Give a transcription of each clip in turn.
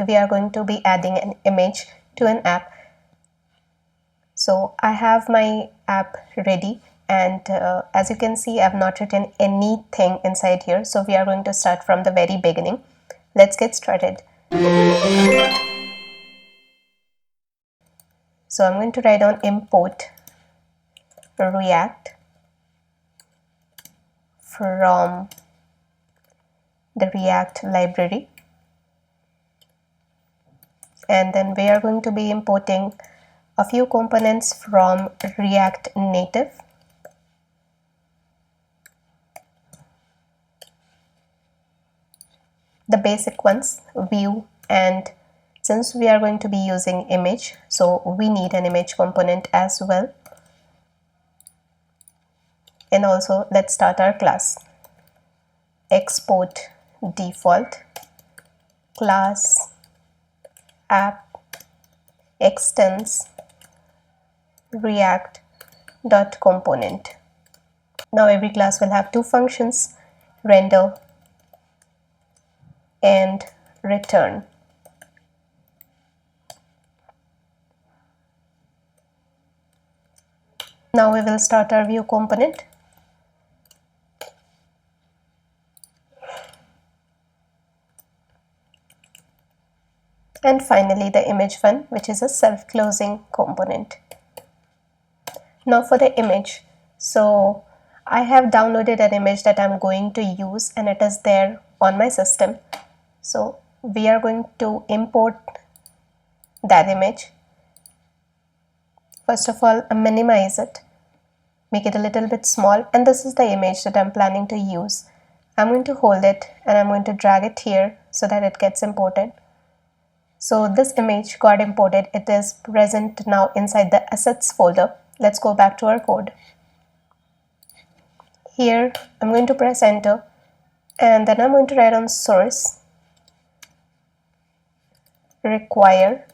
we are going to be adding an image to an app. So I have my app ready, and as you can see, I've not written anything inside here. So we are going to start from the very beginning. Let's get started. So I'm going to write down import React from the React library, and then we are going to be importing a few components from reactnative. The basic ones, view, and since we are going to be using image, so we need an image component as well. And also let's start our class. Export default class app extends react.component. Now every class will have two functions, render and return. Now we will start our view component. And finally the image one, which is a self-closing component. Now for the image, so I have downloaded an image that I'm going to use, and it is there on my system. So we are going to import that image. First of all, minimize it, make it a little bit small, and this is the image that I'm planning to use. I'm going to hold it and I'm going to drag it here so that it gets imported. So this image got imported. It is present now inside the assets folder. Let's go back to our code. Here I'm going to press enter, and then I'm going to write on source require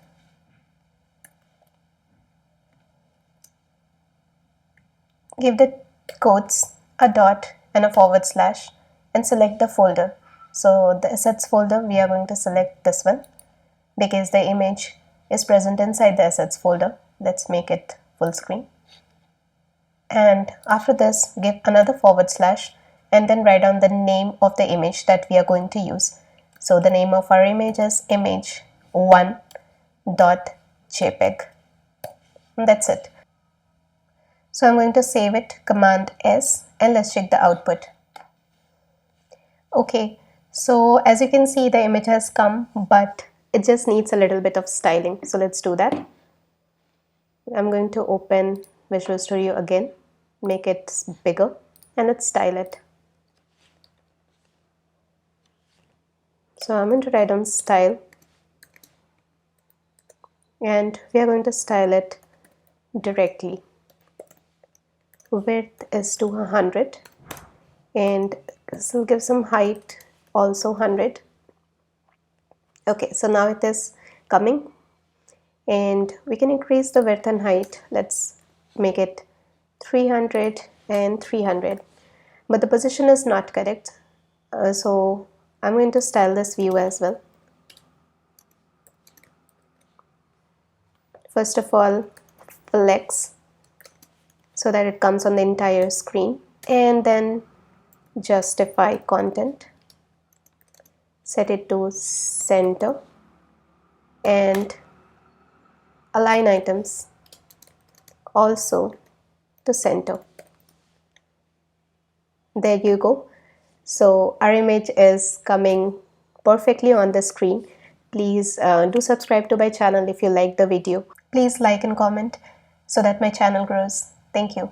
give the quotes a dot and a forward slash and select the folder. So the assets folder, we are going to select this one because the image is present inside the assets folder. Let's make it full screen. And after this, give another forward slash and then write down the name of the image that we are going to use. So the name of our image is image1.jpg. That's it. So I'm going to save it, Command S, and let's check the output. Okay, so as you can see, the image has come, but it just needs a little bit of styling. So let's do that. I'm going to open Visual Studio again, make it bigger, and let's style it. So I'm going to write on style, and we are going to style it directly. Width is to 100, and this will give some height also 100. Okay, so now it is coming, and we can increase the width and height. Let's make it 300 and 300, but the position is not correct, so I'm going to style this view as well. First of all, flex so that it comes on the entire screen, and then justify content, set it to center, and align items also to center. There you go. So our image is coming perfectly on the screen. Please do subscribe to my channel if you like the video. Please like and comment so that my channel grows. Thank you.